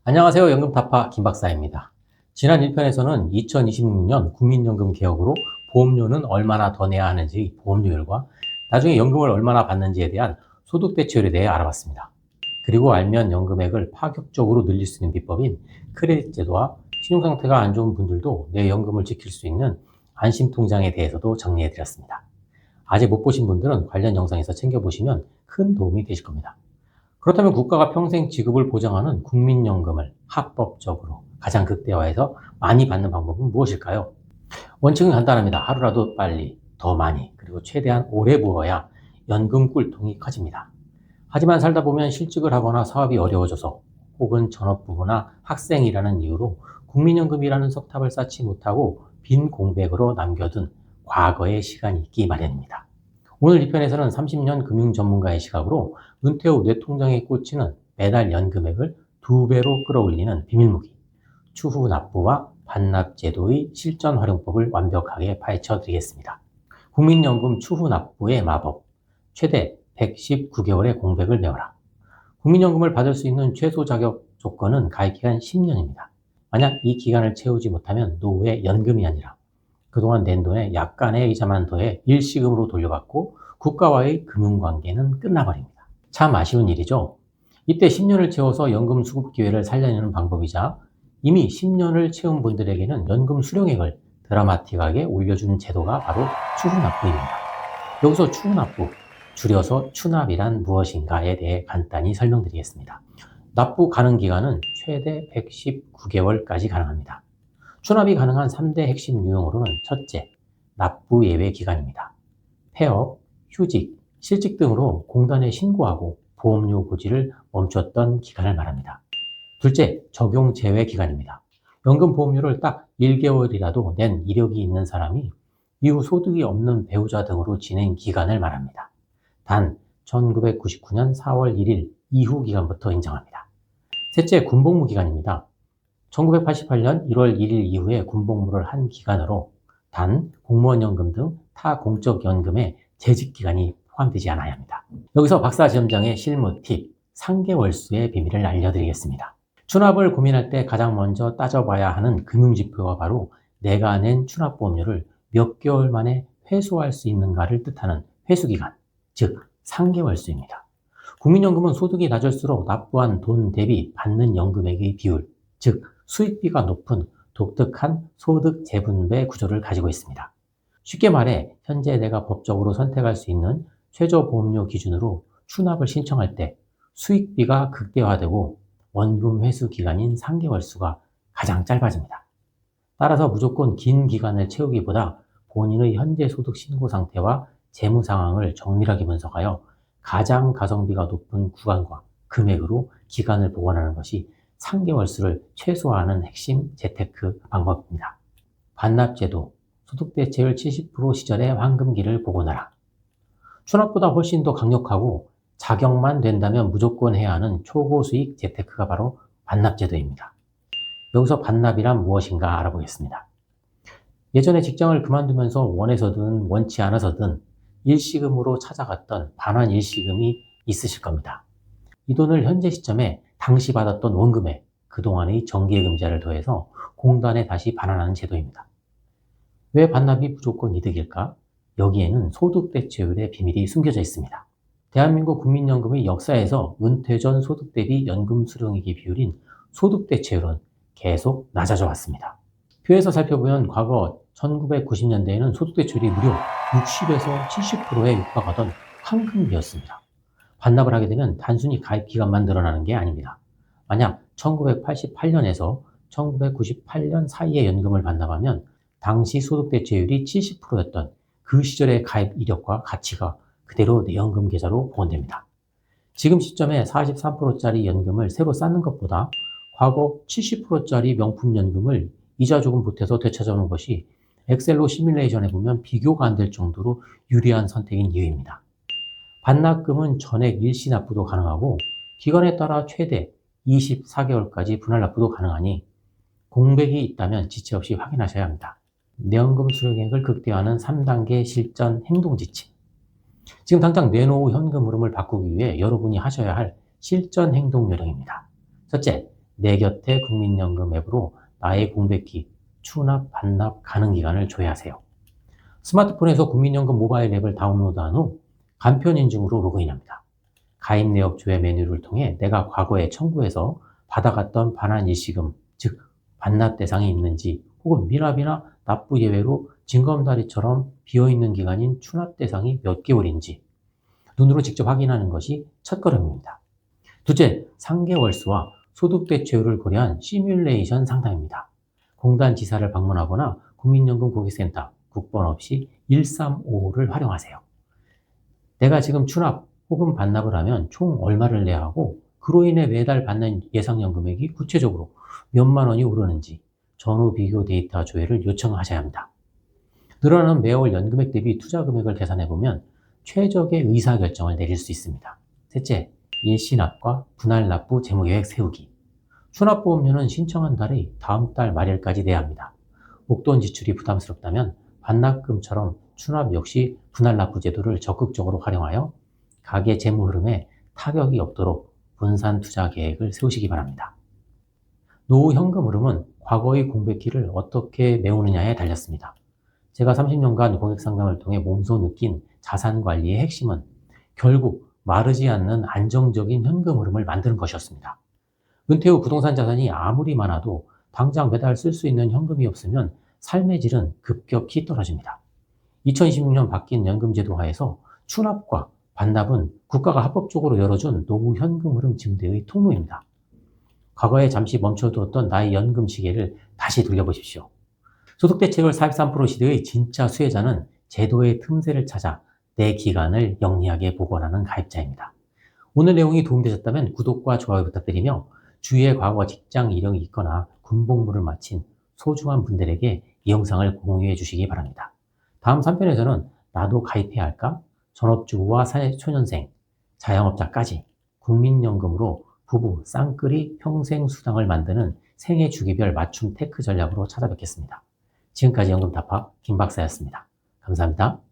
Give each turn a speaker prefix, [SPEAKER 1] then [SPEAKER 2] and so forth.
[SPEAKER 1] 안녕하세요. 연금타파 김박사입니다. 지난 1편에서는 2026년 국민연금 개혁으로 보험료는 얼마나 더 내야 하는지 보험료율과 나중에 연금을 얼마나 받는지에 대한 소득 대체율에 대해 알아봤습니다. 그리고 알면 연금액을 파격적으로 늘릴 수 있는 비법인 크레딧 제도와 신용상태가 안 좋은 분들도 내 연금을 지킬 수 있는 안심통장에 대해서도 정리해드렸습니다. 아직 못 보신 분들은 관련 영상에서 챙겨보시면 큰 도움이 되실 겁니다. 그렇다면 국가가 평생 지급을 보장하는 국민연금을 합법적으로 가장 극대화해서 많이 받는 방법은 무엇일까요? 원칙은 간단합니다. 하루라도 빨리, 더 많이, 그리고 최대한 오래 부어야 연금 꿀통이 커집니다. 하지만 살다 보면 실직을 하거나 사업이 어려워져서 혹은 전업부부나 학생이라는 이유로 국민연금이라는 석탑을 쌓지 못하고 빈 공백으로 남겨둔 과거의 시간이 있기 마련입니다. 오늘 이 편에서는 30년 금융 전문가의 시각으로 은퇴 후 내 통장에 꽂히는 매달 연금액을 2배로 끌어올리는 비밀무기, 추후 납부와 반납 제도의 실전 활용법을 완벽하게 파헤쳐 드리겠습니다. 국민연금 추후 납부의 마법, 최대 119개월의 공백을 메워라. 국민연금을 받을 수 있는 최소 자격 조건은 가입기간 10년입니다. 만약 이 기간을 채우지 못하면 노후에 연금이 아니라 그동안 낸 돈에 약간의 이자만 더해 일시금으로 돌려받고 국가와의 금융관계는 끝나버립니다. 참 아쉬운 일이죠. 이때 10년을 채워서 연금 수급 기회를 살려내는 방법이자 이미 10년을 채운 분들에게는 연금 수령액을 드라마틱하게 올려주는 제도가 바로 추후납부입니다. 여기서 추후납부, 줄여서 추납이란 무엇인가에 대해 간단히 설명드리겠습니다. 납부 가능 기간은 최대 119개월까지 가능합니다. 추납이 가능한 3대 핵심 유형으로는 첫째, 납부 예외 기간입니다. 폐업, 휴직, 실직 등으로 공단에 신고하고 보험료 고지를 멈췄던 기간을 말합니다. 둘째, 적용 제외 기간입니다. 연금 보험료를 딱 1개월이라도 낸 이력이 있는 사람이 이후 소득이 없는 배우자 등으로 지낸 기간을 말합니다. 단 1999년 4월 1일 이후 기간부터 인정합니다. 셋째, 군복무 기간입니다. 1988년 1월 1일 이후에 군복무를 한 기간으로 단 공무원연금 등 타 공적연금에 재직기간이 포함되지 않아야 합니다. 여기서 박사지점장의 실무 팁, 상계월수의 비밀을 알려드리겠습니다. 추납을 고민할 때 가장 먼저 따져봐야 하는 금융지표가 바로 내가 낸 추납보험료를 몇 개월 만에 회수할 수 있는가를 뜻하는 회수기간, 즉 상계월수입니다. 국민연금은 소득이 낮을수록 납부한 돈 대비 받는 연금액의 비율, 즉 수익비가 높은 독특한 소득 재분배 구조를 가지고 있습니다. 쉽게 말해 현재 내가 법적으로 선택할 수 있는 최저보험료 기준으로 추납을 신청할 때 수익비가 극대화되고 원금 회수 기간인 상계월수가 가장 짧아집니다. 따라서 무조건 긴 기간을 채우기보다 본인의 현재 소득 신고 상태와 재무 상황을 정밀하게 분석하여 가장 가성비가 높은 구간과 금액으로 기간을 보관하는 것이 상계월수를 최소화하는 핵심 재테크 방법입니다. 반납제도, 소득대체율 70% 시절의 황금기를 복원하라. 추납보다 훨씬 더 강력하고 자격만 된다면 무조건 해야 하는 초고수익 재테크가 바로 반납제도입니다. 여기서 반납이란 무엇인가 알아보겠습니다. 예전에 직장을 그만두면서 원해서든 원치 않아서든 일시금으로 찾아갔던 반환 일시금이 있으실 겁니다. 이 돈을 현재 시점에 당시 받았던 원금에 그동안의 정기예금자를 더해서 공단에 다시 반환하는 제도입니다. 왜 반납이 무조건 이득일까? 여기에는 소득 대체율의 비밀이 숨겨져 있습니다. 대한민국 국민연금의 역사에서 은퇴 전 소득 대비 연금 수령액의 비율인 소득 대체율은 계속 낮아져 왔습니다. 표에서 살펴보면 과거 1990년대에는 소득 대체율이 무려 60에서 70%에 육박하던 황금기였습니다. 반납을 하게 되면 단순히 가입 기간만 늘어나는 게 아닙니다. 만약 1988년에서 1998년 사이에 연금을 반납하면 당시 소득 대체율이 70%였던 그 시절의 가입 이력과 가치가 그대로 내 연금 계좌로 복원됩니다. 지금 시점에 43%짜리 연금을 새로 쌓는 것보다 과거 70%짜리 명품 연금을 이자 조금 보태서 되찾아오는 것이 엑셀로 시뮬레이션 해보면 비교가 안 될 정도로 유리한 선택인 이유입니다. 반납금은 전액 일시 납부도 가능하고 기간에 따라 최대 24개월까지 분할 납부도 가능하니 공백이 있다면 지체 없이 확인하셔야 합니다. 내연금 수령액을 극대화하는 3단계 실전 행동 지침. 지금 당장 내노후 현금 흐름을 바꾸기 위해 여러분이 하셔야 할 실전 행동 요령입니다. 첫째, 내 곁에 국민연금 앱으로 나의 공백기, 추납, 반납 가능 기간을 조회하세요. 스마트폰에서 국민연금 모바일 앱을 다운로드한 후 간편 인증으로 로그인합니다. 가입 내역 조회 메뉴를 통해 내가 과거에 청구해서 받아갔던 반환 일시금, 즉 반납 대상이 있는지 혹은 미납이나 납부 예외로 징검다리처럼 비어있는 기간인 추납 대상이 몇 개월인지 눈으로 직접 확인하는 것이 첫걸음입니다. 둘째, 상계월수와 소득대체율을 고려한 시뮬레이션 상담입니다. 공단 지사를 방문하거나 국민연금 고객센터 국번 없이 1355를 활용하세요. 내가 지금 추납 혹은 반납을 하면 총 얼마를 내야 하고 그로 인해 매달 받는 예상연 금액이 구체적으로 몇만 원이 오르는지 전후 비교 데이터 조회를 요청하셔야 합니다. 늘어나는 매월 연금액 대비 투자 금액을 계산해보면 최적의 의사결정을 내릴 수 있습니다. 셋째, 일시납과 분할 납부 재무계획 세우기. 추납보험료는 신청한 달의 다음 달 말일까지 내야 합니다. 목돈 지출이 부담스럽다면 반납금처럼 추납 역시 분할 납부 제도를 적극적으로 활용하여 가계 재무 흐름에 타격이 없도록 분산 투자 계획을 세우시기 바랍니다. 노후 현금 흐름은 과거의 공백기를 어떻게 메우느냐에 달렸습니다. 제가 30년간 고객 상담을 통해 몸소 느낀 자산 관리의 핵심은 결국 마르지 않는 안정적인 현금 흐름을 만드는 것이었습니다. 은퇴 후 부동산 자산이 아무리 많아도 당장 매달 쓸 수 있는 현금이 없으면 삶의 질은 급격히 떨어집니다. 2026년 바뀐 연금제도 하에서 추납과 반납은 국가가 합법적으로 열어준 노후 현금 흐름 증대의 통로입니다. 과거에 잠시 멈춰두었던 나의 연금 시계를 다시 돌려보십시오. 소득대체율 43% 시대의 진짜 수혜자는 제도의 틈새를 찾아 내 기간을 영리하게 보관하는 가입자입니다. 오늘 내용이 도움되셨다면 구독과 좋아요 부탁드리며 주위에 과거 직장 이력이 있거나 군복무를 마친 소중한 분들에게 이 영상을 공유해 주시기 바랍니다. 다음 3편에서는 나도 가입해야 할까? 전업주부와 사회초년생, 자영업자까지 국민연금으로 부부 쌍끌이 평생수당을 만드는 생애 주기별 맞춤 테크 전략으로 찾아뵙겠습니다. 지금까지 연금다파 김박사였습니다. 감사합니다.